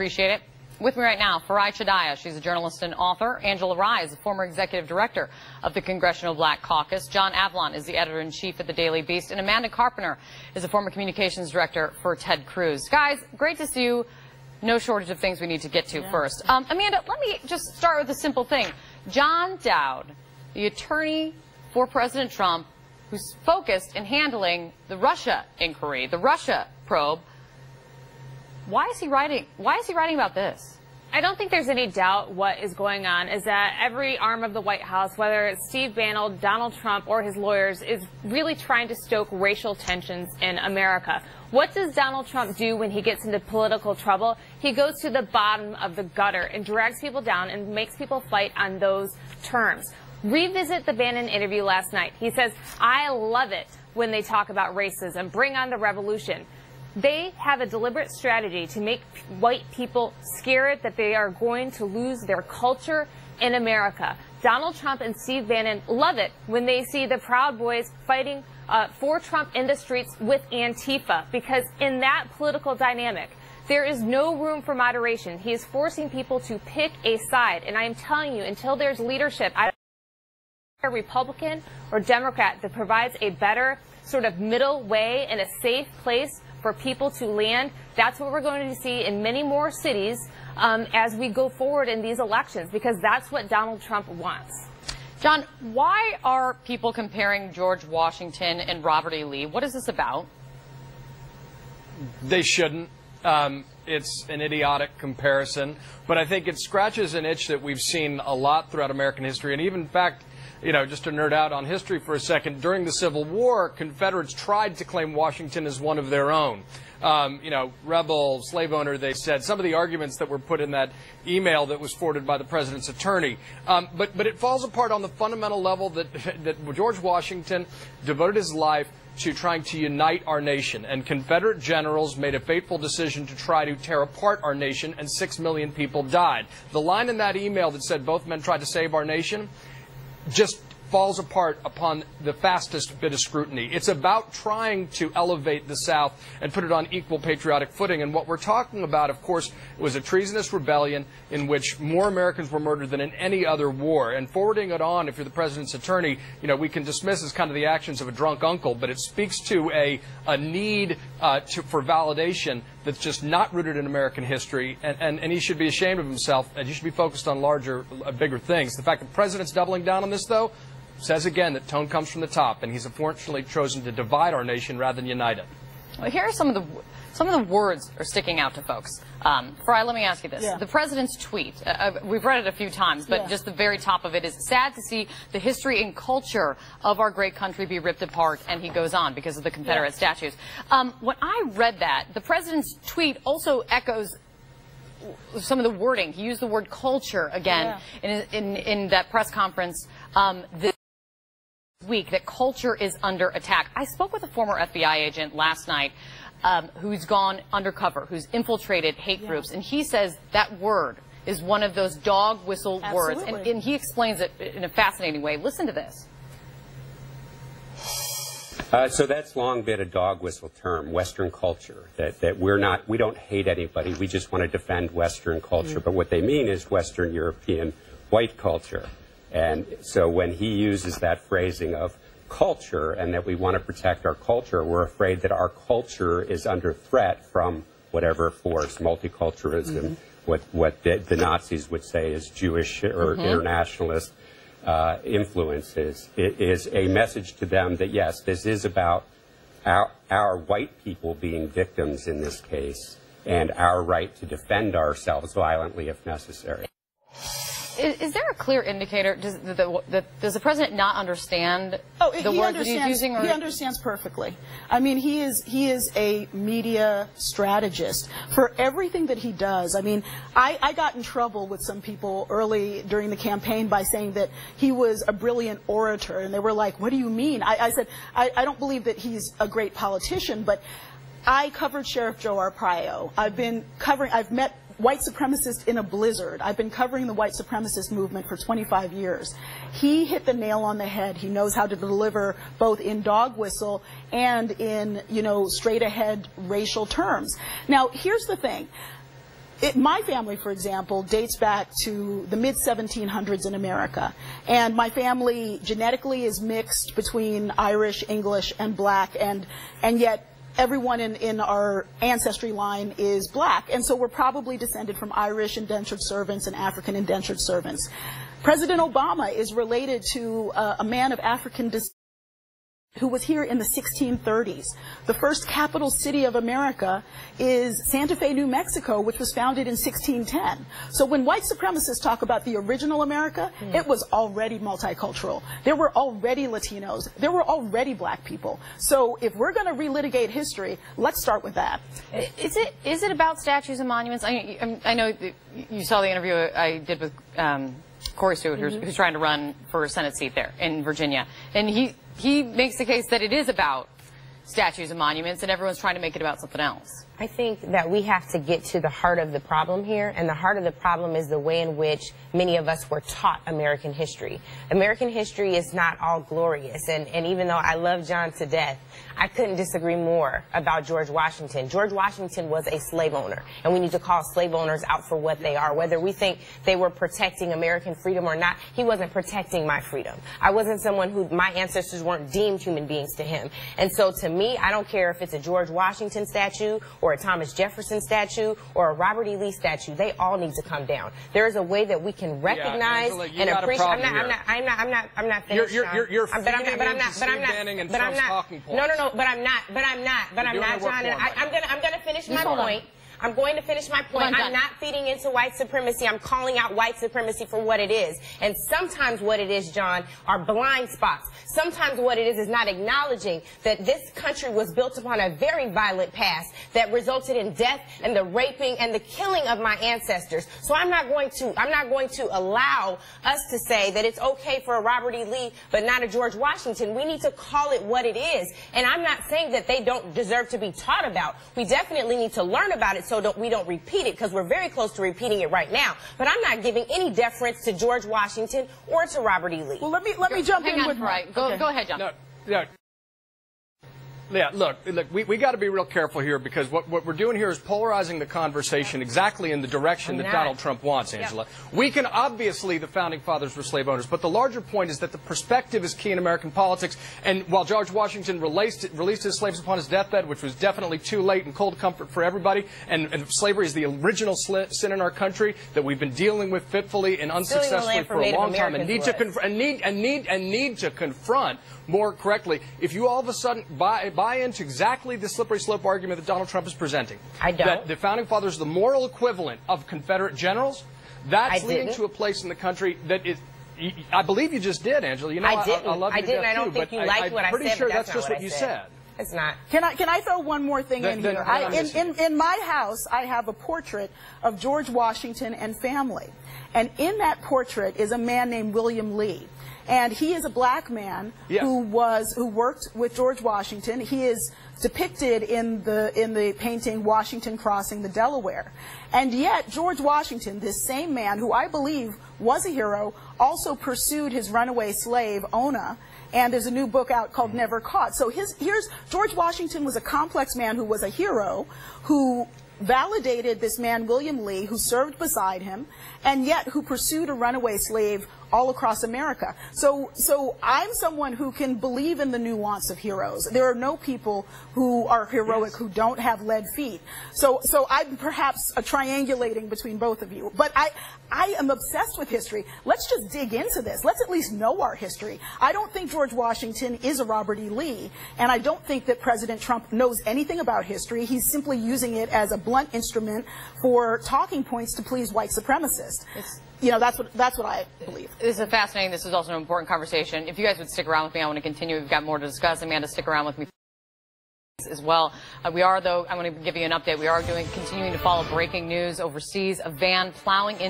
appreciate it. With me right now, Farai Chadaya. She's a journalist and author. Angela Rye is a former executive director of the Congressional Black Caucus. John Avlon is the editor-in-chief at the Daily Beast. And Amanda Carpenter is a former communications director for Ted Cruz. Guys, great to see you. No shortage of things we need to get to first. Amanda, let me just start with a simple thing. John Dowd, the attorney for President Trump, who's focused in handling the Russia inquiry, the Russia probe. Why is he writing about this? I don't think there's any doubt what is going on is that every arm of the White House, whether it's Steve Bannon, Donald Trump, or his lawyers, is really trying to stoke racial tensions in America. What does Donald Trump do when he gets into political trouble? He goes to the bottom of the gutter and drags people down and makes people fight on those terms. Revisit the Bannon interview last night. He says, "I love it when they talk about racism. Bring on the revolution." They have a deliberate strategy to make white people scared that they are going to lose their culture in America. Donald Trump and Steve Bannon love it when they see the Proud Boys fighting for Trump in the streets with Antifa, because in that political dynamic, there is no room for moderation. He is forcing people to pick a side. And I am telling you, until there's leadership, I don't know, a Republican or Democrat that provides a better sort of middle way and a safe place for people to land. That's what we're going to see in many more cities as we go forward in these elections, because that's what Donald Trump wants. John, why are people comparing George Washington and Robert E. Lee? What is this about? They shouldn't. It's an idiotic comparison, but I think it scratches an itch that we've seen a lot throughout American history, and even, in fact, just to nerd out on history for a second, during the Civil War, Confederates tried to claim Washington as one of their own. Rebel, slave owner, they said. Some of the arguments that were put in that email that was forwarded by the president's attorney. But it falls apart on the fundamental level that George Washington devoted his life to trying to unite our nation. And Confederate generals made a fateful decision to try to tear apart our nation, and 6 million people died. The line in that email that said both men tried to save our nation just falls apart upon the fastest bit of scrutiny. It's about trying to elevate the South and put it on equal patriotic footing. And what we're talking about, of course, was a treasonous rebellion in which more Americans were murdered than in any other war. And forwarding it on, if you're the president's attorney, we can dismiss as kind of the actions of a drunk uncle, but it speaks to a need for validation that's just not rooted in American history. And he should be ashamed of himself, and he should be focused on larger, bigger things. The fact that the president's doubling down on this, though, says again that tone comes from the top, and he's unfortunately chosen to divide our nation rather than unite it. Well, here are some of the words are sticking out to folks. Farai, let me ask you this. Yeah. The president's tweet, we've read it a few times, but just the very top of it is, "Sad to see the history and culture of our great country be ripped apart," and he goes on because of the Confederate statues. When I read that, the president's tweet also echoes some of the wording. He used the word culture again in that press conference this week, that culture is under attack. I spoke with a former FBI agent last night who's gone undercover, who's infiltrated hate groups, and he says that word is one of those dog whistle words, and he explains it in a fascinating way. Listen to this. So that's long been a dog whistle term, Western culture, that we don't hate anybody, we just want to defend Western culture. But what they mean is Western European white culture. And so when he uses that phrasing of culture and that we want to protect our culture, we're afraid that our culture is under threat from whatever force, multiculturalism, what the Nazis would say is Jewish or internationalist influences. It is a message to them that, yes, this is about our white people being victims in this case, and our right to defend ourselves violently if necessary. Is there a clear indicator? Does the president not understand the words that he's using? Or? He understands perfectly. I mean, he is a media strategist for everything that he does. I mean, I got in trouble with some people early during the campaign by saying that he was a brilliant orator, and they were like, "What do you mean?" I said, I don't believe that he's a great politician, but I covered Sheriff Joe Arpaio. I've met white supremacists in a blizzard. I've been covering the white supremacist movement for 25 years. He hit the nail on the head. He knows how to deliver both in dog whistle and in, straight ahead racial terms. Now, here's the thing. my family, for example, dates back to the mid-1700s in America. And my family genetically is mixed between Irish, English, and black, and yet everyone in our ancestry line is black. And so we're probably descended from Irish indentured servants and African indentured servants. President Obama is related to a man of African descent who was here in the 1630s. The first capital city of America is Santa Fe, New Mexico, which was founded in 1610. So when white supremacists talk about the original America, it was already multicultural. There were already Latinos. There were already black people. So if we're going to relitigate history, let's start with that. Is it about statues and monuments? I know you saw the interview I did with Corey Stewart, who's trying to run for a Senate seat there in Virginia, and he makes the case that it is about statues and monuments, and everyone's trying to make it about something else. I think that we have to get to the heart of the problem here, and the heart of the problem is the way in which many of us were taught American history. American history is not all glorious, and even though I love John to death, I couldn't disagree more about George Washington. George Washington was a slave owner, and we need to call slave owners out for what they are. Whether we think they were protecting American freedom or not, he wasn't protecting my freedom. I wasn't someone who, my ancestors weren't deemed human beings to him. And so to me, I don't care if it's a George Washington statue or a Thomas Jefferson statue or a Robert E. Lee statue. They all need to come down. There is a way that we can recognize and appreciate. I'm not finished. You're feeding into Steve Banning and Trump's talking points. No, but I'm not, John. I'm gonna finish my point. I'm going to finish my point. I'm not feeding into white supremacy. I'm calling out white supremacy for what it is. And sometimes what it is, John, are blind spots. Sometimes what it is not acknowledging that this country was built upon a very violent past that resulted in death and the raping and the killing of my ancestors. So I'm not going to allow us to say that it's okay for a Robert E. Lee but not a George Washington. We need to call it what it is. And I'm not saying that they don't deserve to be taught about. We definitely need to learn about it so we don't repeat it, because we're very close to repeating it right now. But I'm not giving any deference to George Washington or to Robert E. Lee. Well, let me jump in with Go ahead, John. Yeah, look, we got to be real careful here, because what we're doing here is polarizing the conversation exactly in the direction that Donald Trump wants, Angela. Yep. We can, obviously, the Founding Fathers were slave owners, but the larger point is that the perspective is key in American politics, and while George Washington released his slaves upon his deathbed, which was definitely too late and cold comfort for everybody, and slavery is the original sin in our country that we've been dealing with fitfully and unsuccessfully for a long time, and need to confront more correctly. If you all of a sudden buy into exactly the slippery slope argument that Donald Trump is presenting, I don't. That the Founding Fathers are the moral equivalent of Confederate generals, that's leading to a place in the country that is. I believe you just did, Angela. You know, I didn't. I love you I didn't. I don't think you liked what I said. I'm pretty sure that's just what you said. It's not. Can I throw one more thing in here? In my house, I have a portrait of George Washington and family. And in that portrait is a man named William Lee. And he is a black man who worked with George Washington. He is depicted in the painting Washington Crossing the Delaware. And yet George Washington, this same man who I believe was a hero, also pursued his runaway slave Ona. And there's a new book out called Never Caught. So here's George Washington was a complex man who was a hero, who validated this man William Lee, who served beside him, and yet who pursued a runaway slave all across America. So I'm someone who can believe in the nuance of heroes. There are no people who are heroic who don't have lead feet. So I'm perhaps triangulating between both of you. But I am obsessed with history. Let's just dig into this. Let's at least know our history. I don't think George Washington is a Robert E. Lee, and I don't think that President Trump knows anything about history. He's simply using it as a blunt instrument for talking points to please white supremacists. You know, that's what I believe. This is fascinating. This is also an important conversation. If you guys would stick around with me, I want to continue. We've got more to discuss. Amanda, stick around with me as well. We are, though, I want to give you an update. We are continuing to follow breaking news overseas. A van plowing in